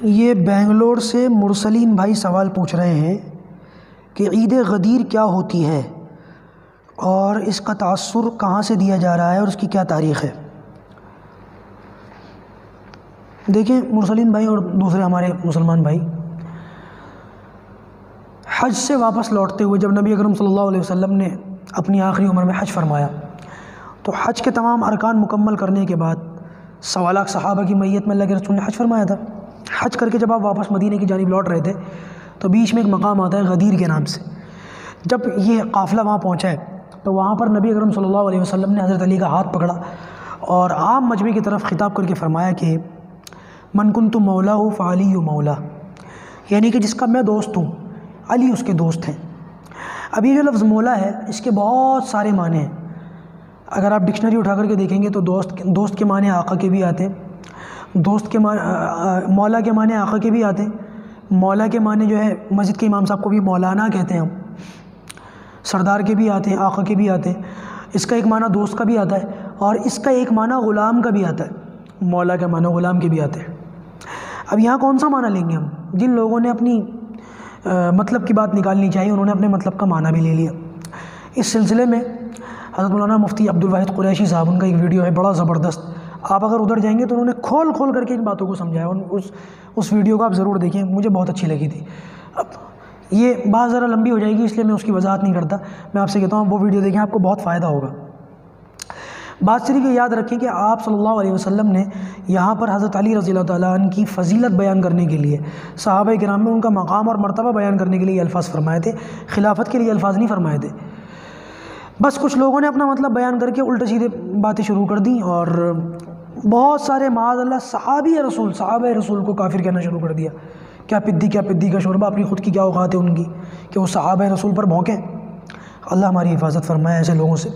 یہ بنگلور سے مرسلین بھائی سوال پوچھ رہے ہیں کہ عید غدیر کیا ہوتی ہے اور اس کا تأثر کہاں سے دیا جا رہا ہے اور اس کی کیا تاریخ ہے۔ دیکھیں مرسلین بھائی اور دوسرے ہمارے مسلمان بھائی، حج سے واپس لوٹتے ہوئے جب نبی اکرم صلی اللہ علیہ وسلم نے اپنی آخری عمر میں حج فرمایا تو حج کے تمام ارکان مکمل کرنے کے بعد 1.25 لاکھ صحابہ کی میت میں اللہ کے رسول نے حج فرمایا تھا۔ حج کر کے جب آپ واپس مدینہ کی جانب لوٹ رہے تھے تو بیچ میں ایک مقام آتا ہے غدیر کے نام سے۔ جب یہ قافلہ وہاں پہنچا ہے تو وہاں پر نبی اکرم صلی اللہ علیہ وسلم نے حضرت علی کا ہاتھ پکڑا اور عام مجمع کی طرف خطاب کر کے فرمایا کہ من کنت مولا فعلی مولا، یعنی کہ جس کا میں دوست ہوں علی اس کے دوست ہیں۔ اب یہ جو لفظ مولا ہے اس کے بہت سارے معنی ہیں۔ اگر آپ ڈکشنری اٹھا کر کے دیکھیں گے تو دوست کے معنی آقا کے بھی آتے ہیں، مولا کے معنی آقا کے بھی آتے ہیں، مولا کے معنی جو ہے مسجد کے امام صاحب کو بھی مولانا کہتے ہیں ہم، سردار کے بھی آتے ہیں، آقا کے بھی آتے ہیں۔ اس کا ایک معنی دوست کا بھی آتا ہے اور اس کا ایک معنی غلام کا بھی آتا ہے، مولا کا معنی غلام کے بھی آتے ہیں۔ اب یہاں کون سا معنی لیں گے ہم؟ جن لوگوں نے اپنی مطلب کی بات نکالنی چاہیے انہوں نے اپنے مطلب کا معنی بھی لے لیا۔ اس سلسلے میں حضرت مولانا مفتی عبدالواحد قریشی صاحب ان کا ایک ویڈیو ہے بڑا زبردست، آپ اگر ادھر جائیں گے تو انہوں نے کھول کر کے ان باتوں کو سمجھایا، اس ویڈیو کو آپ ضرور دیکھیں، مجھے بہت اچھی لگی تھی۔ اب یہ بات ذرا لمبی ہو جائے گی اس لیے میں اس کی وضاحت نہیں کرتا، میں آپ سے کہتا ہوں وہ ویڈیو دیکھیں، آپ کو بہت فائدہ ہوگا۔ بات صرف یہ یاد رکھیں کہ آپ صلی اللہ علیہ وسلم نے یہاں پر حضرت علی رضی اللہ تعالیٰ عنہ کی فضیلت بیان کرنے کے لیے، صحابہ کرام میں ان کا مقام اور مرتبہ بیان کرنے کے لیے الفاظ فرمائے تھے، خلافت کے لیے الفاظ نہیں فرمائے تھے۔ بس کچھ لوگوں نے اپنا مطلب بیان کر کے الٹے سیدھے باتیں شروع کر دیں اور بہت سارے معاذ اللہ صحابہ رسول کو کافر کہنا شروع کر دیا۔ کیا پدی کا شوربہ، اپنی خود کی کیا اوقات ہے ان کی کہ وہ صحابہ رسول پر بھونکیں؟ اللہ ہماری حفاظت فرمائے ایسے لوگوں سے۔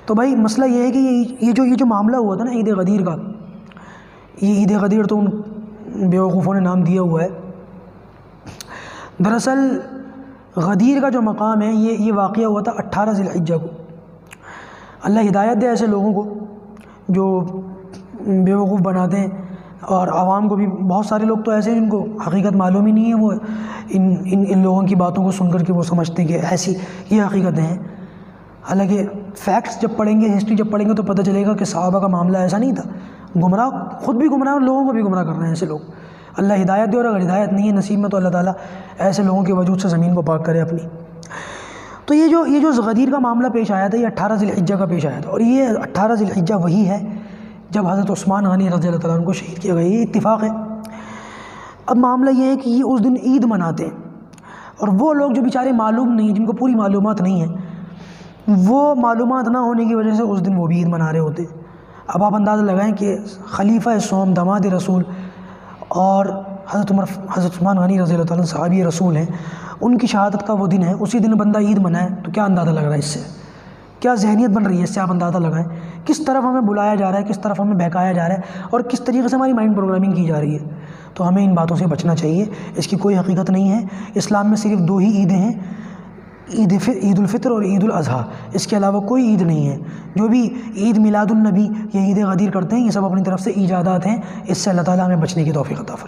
تو بھائی مسئلہ یہ ہے کہ یہ جو معاملہ ہوا تھا نا عید غدیر کا، یہ عید غدیر تو ان بیوقوفوں نے نام دیا ہوا ہے۔ دراصل غدیر کا جو مقام ہے یہ واقعہ ہوا تھا 18 ذی الحجہ کو۔ اللہ ہدایت دے ایسے لوگوں کو جو بیوقوف بناتے ہیں، اور عوام کو بھی، بہت سارے لوگ تو ایسے ہیں جن کو حقیقت معلوم ہی نہیں ہے، وہ ان لوگوں کی باتوں کو سن کر کے وہ سمجھتے ہیں کہ ایسی یہ حقیقتیں ہیں۔ حالانکہ فیکٹس جب پڑھیں گے، ہسٹری جب پڑھیں گے تو پتہ چلے گا کہ صحابہ کا معاملہ ایسا نہیں تھا۔ گمراہ خود بھی گمراہ اور لوگوں کو بھی گمراہ کر رہے ہیں ایسے لوگ۔ اللہ ہدایت دے، اور اگر ہدایت نہیں ہے نصیب میں تو اللہ تعالیٰ ایسے لوگوں کے وجود سے زمین کو پاک کرے اپنی۔ تو یہ جو غدیر کا معاملہ پیش آیا تھا یہ 18 ذی الحجہ کا پیش آیا تھا، اور یہ 18 ذی الحجہ وہی ہے جب حضرت عثمان غنی رضی اللہ تعالیٰ عنہ کو شہید کیا گیا، یہ اتفاق ہے۔ اب معاملہ یہ ہے کہ یہ اس دن عید مناتے ہیں، اور وہ لوگ جو بیچارے معلوم نہیں، جن کو پوری معلومات نہیں ہیں، وہ معلومات نہ ہونے کی وجہ سے اس دن وہ بھی عید منا رہے ہوتے ہیں۔ اب آپ اندازہ لگائیں کہ خلیفہ سوم، داماد رسول، اور حضرت عثمان غنی رضی اللہ تعالیٰ عنہ صحابی رسول ہیں، ان کی شہادت کا وہ دن ہے، اسی دن بندہ عید منائے تو کیا اندازہ لگ رہا ہے اس سے، کیا ذہنیت بن رہی ہے اس سے؟ آپ اندازہ لگائیں کس طرف ہمیں بلایا جا رہا ہے، کس طرف ہمیں بہکایا جا رہا ہے، اور کس طریقے سے ہماری مائنڈ پروگرامنگ کی جا رہی ہے۔ تو ہمیں ان باتوں سے بچنا چاہیے، اس کی کوئی حقیقت نہیں ہے۔ اسلام میں صرف 2 ہی عیدیں ہیں، عید الفطر اور عید الاضحیٰ، اس کے علاوہ کوئی عید نہیں ہے۔ جو بھی عید میلاد النبی یا عید غدیر کرتے ہیں یہ سب اپنی طرف سے ایجادات ہیں، اس سے اللہ تعالیٰ ہمیں بچنے کی توفیق عطا فرمائے۔